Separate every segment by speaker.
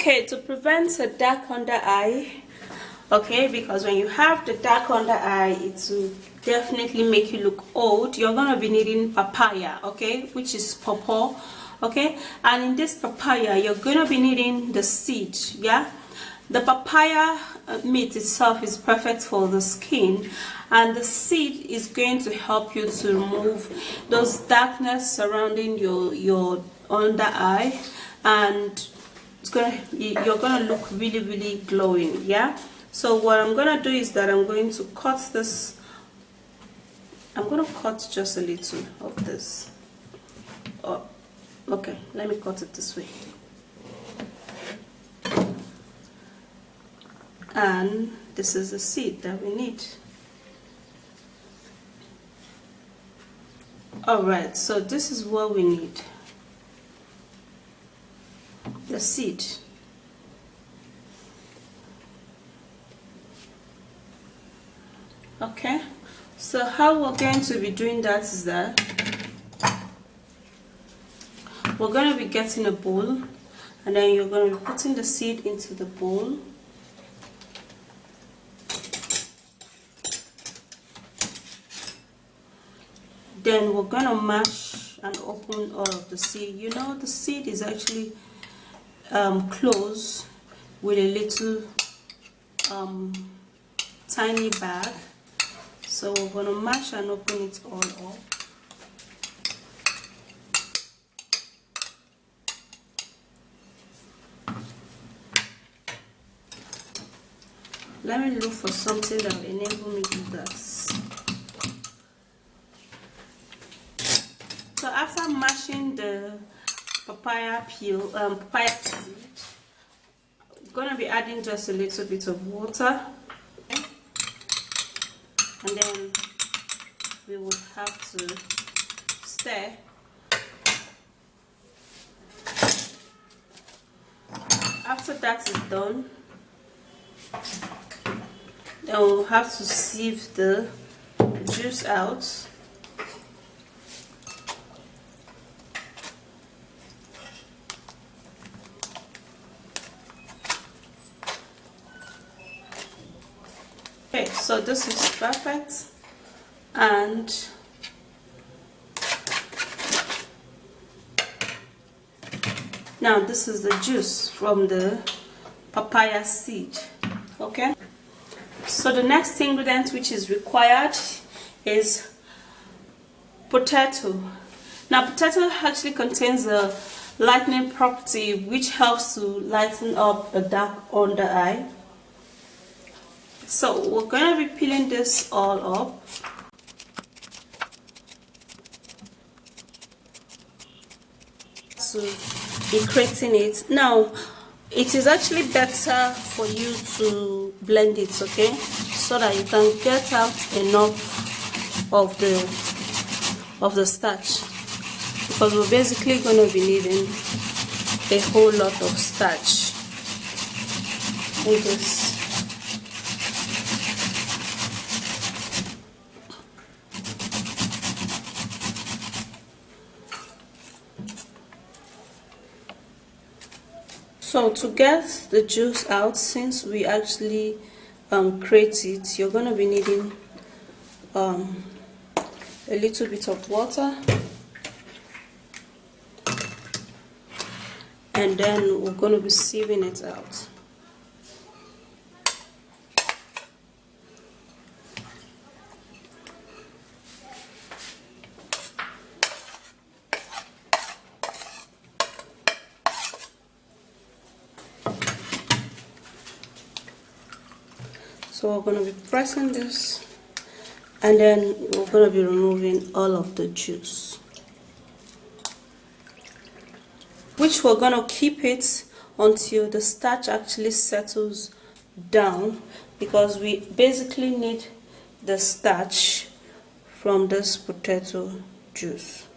Speaker 1: Okay, to prevent a dark under eye, okay, because when you have the dark under eye, it will definitely make you look old. You're gonna be needing papaya, okay, which is pawpaw, okay, and in this papaya you're gonna be needing the seed. Yeah, the papaya meat itself is perfect for the skin, and the seed is going to help you to remove those darkness surrounding your under eye, and you're gonna look really glowing. Yeah, so what I'm gonna do is that I'm going to cut this. I'm gonna cut just a little of this. Oh, okay, let me cut it this way. And this is the seed that we need. Alright, so this is what we need. The seed. Okay, so how we're going to be doing that is that we're going to be getting a bowl, and then you're going to be putting the seed into the bowl. Then we're going to mash and open all of the seed. You know, the seed is actually closed with a little tiny bag, so we're going to mash and open it all up. Let me look for something that will enable me to do that. So after mashing the papaya peel, papaya seed, I'm gonna be adding just a little bit of water, and then we would have to stir. After that is done, then we'll have to sieve the juice out. Okay, so this is perfect, and now this is the juice from the papaya seed. Okay, so the next ingredient which is required is potato. Now potato actually contains a lightening property which helps to lighten up a dark under eye. So we're going to be peeling this all up. To be creating it. Now it is actually better for you to blend it, okay, so that you can get out enough of the starch, because we're basically going to be needing a whole lot of starch in this. So to get the juice out, since we actually create it, you're going to be needing a little bit of water, and then we're going to be sieving it out. So we're going to be pressing this, and then we're going to be removing all of the juice, which we're going to keep it until the starch actually settles down, because we basically need the starch from this potato juice.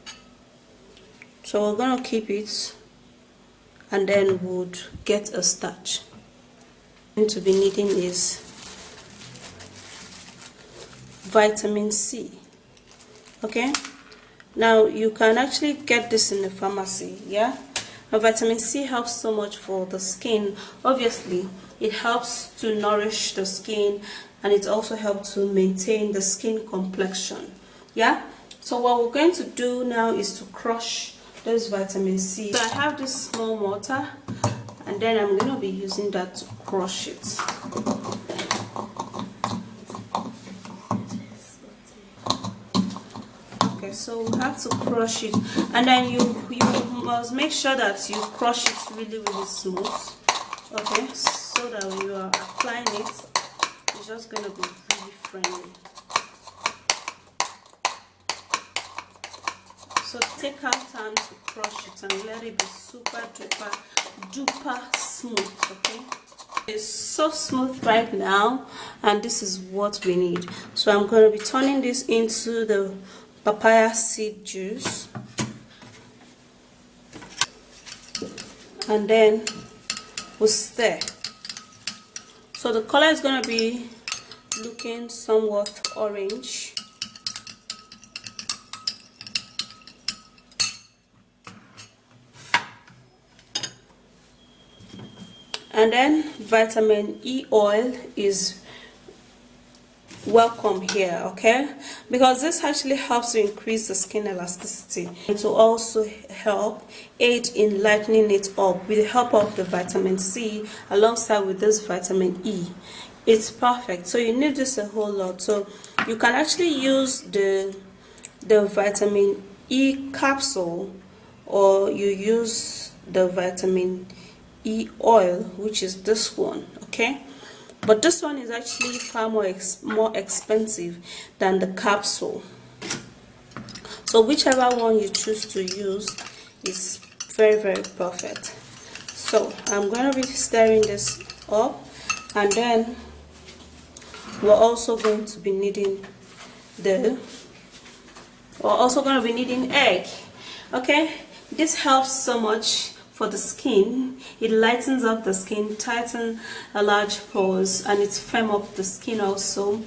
Speaker 1: So we're going to keep it, and then we'll get a starch. What we're going to be needing is vitamin C. Okay, now you can actually get this in the pharmacy. Yeah, And vitamin C helps so much for the skin. Obviously, it helps to nourish the skin, and it also helps to maintain the skin complexion. Yeah, so what we're going to do now is to crush this vitamin C. So I have this small mortar, and then I'm going to be using that to crush it. Okay, so we have to crush it, and then you must make sure that you crush it really smooth. Okay, so that when you are applying it, it's just going to be really friendly. So take our time to crush it and let it be super duper smooth. Okay, it's so smooth right now, and this is what we need. So I'm going to be turning this into the papaya seed juice, and then we'll stir. So the color is going to be looking somewhat orange. And then vitamin E oil is welcome here, okay, because this actually helps to increase the skin elasticity. It will also help aid in lightening it up with the help of the vitamin C alongside with this vitamin E. It's perfect. So you need this a whole lot. So you can actually use the vitamin E capsule, or you use the vitamin E oil, which is this one, okay, but this one is actually far more expensive than the capsule. So whichever one you choose to use is very perfect. So I'm going to be stirring this up, and then we're also going to be needing egg. Okay, this helps so much for the skin. It lightens up the skin, tightens a large pores, and it firm up the skin also.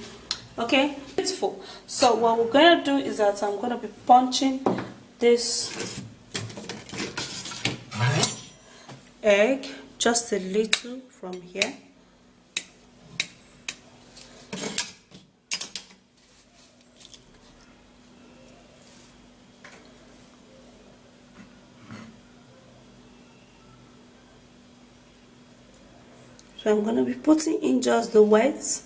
Speaker 1: Okay, beautiful. So what we're going to do is that I'm going to be punching this egg just a little from here. So I'm going to be putting in just the whites.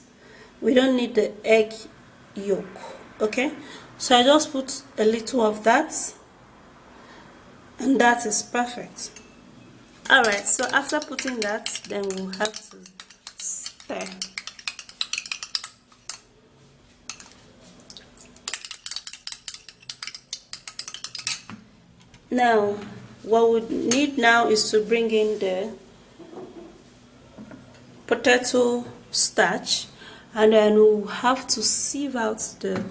Speaker 1: We don't need the egg yolk. Okay, so I just put a little of that, and that is perfect. Alright, so after putting that, then we'll have to stir. Now what we need now is to bring in the potato starch, and then we'll have to sieve out the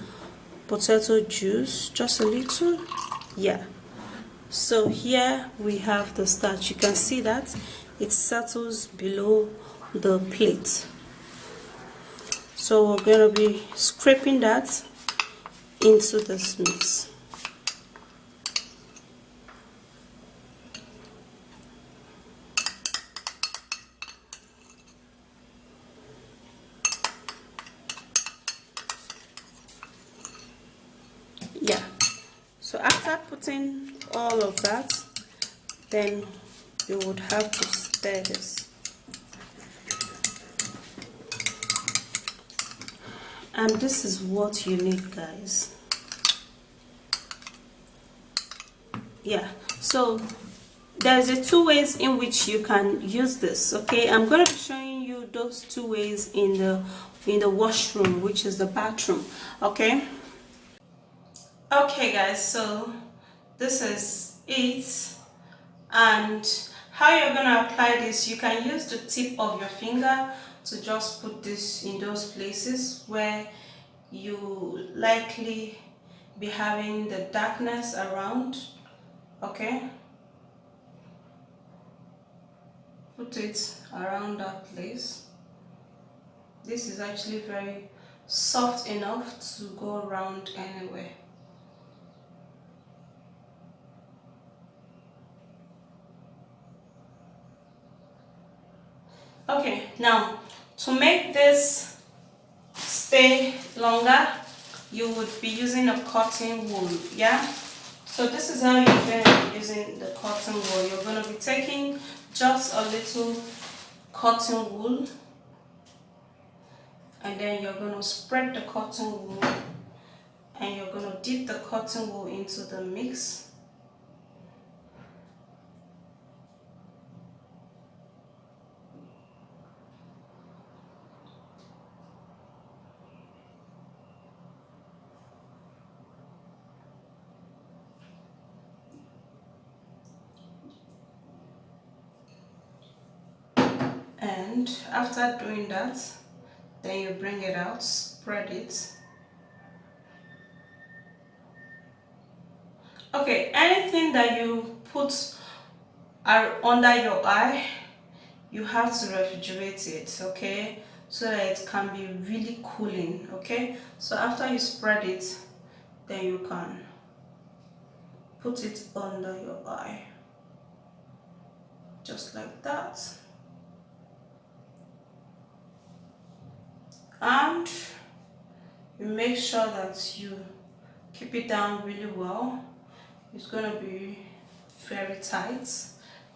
Speaker 1: potato juice just a little. Yeah, so here we have the starch. You can see that it settles below the plate. So we're going to be scraping that into this mix. Yeah, so after putting all of that, then you would have to stir this. And this is what you need, guys. Yeah, so there's two ways in which you can use this. Okay, I'm going to be showing you those two ways in the washroom, which is the bathroom. Okay, guys, so this is it, and how you're going to apply this, you can use the tip of your finger to just put this in those places where you likely be having the darkness around. Okay, put it around that place. This is actually very soft enough to go around anywhere. Okay, now to make this stay longer, you would be using a cotton wool. Yeah, so this is how you're going to be using the cotton wool. You're going to be taking just a little cotton wool, and then you're going to spread the cotton wool, and you're going to dip the cotton wool into the mix. And after doing that, then you bring it out, spread it. Okay, anything that you put under your eye, you have to refrigerate it, okay, so that it can be really cooling. Okay, so after you spread it, then you can put it under your eye, just like that. And you make sure that you keep it down really well. It's gonna be very tight,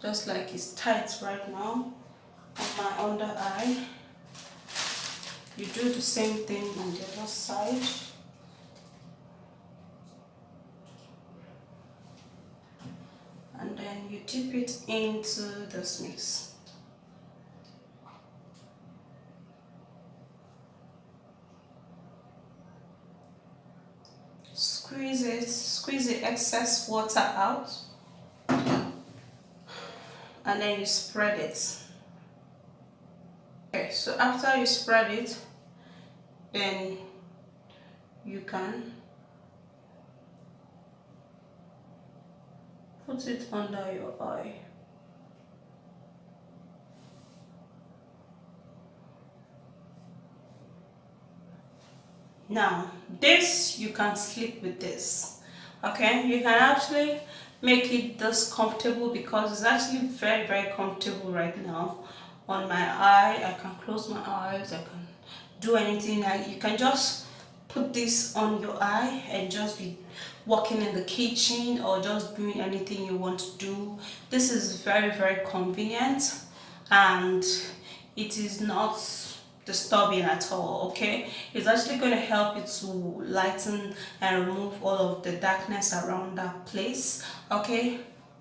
Speaker 1: just like it's tight right now on my under eye. You do the same thing on the other side. And then you dip it into this mix. Squeeze the excess water out, and then you spread it. Okay, so after you spread it, then you can put it under your eye. Now, this, you can sleep with this. Okay, you can actually make it this comfortable, because it's actually very comfortable right now on my eye. I can close my eyes, I can do anything. You can just put this on your eye and just be walking in the kitchen or just doing anything you want to do. This is very convenient, and it is not disturbing at all. Okay, it's actually going to help you to lighten and remove all of the darkness around that place. Okay,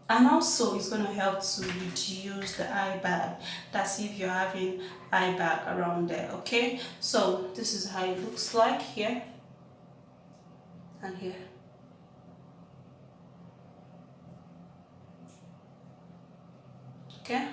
Speaker 1: and also it's going to help to reduce the eye bag. That's if you're having eye bag around there. Okay, so this is how it looks like here and here. Okay.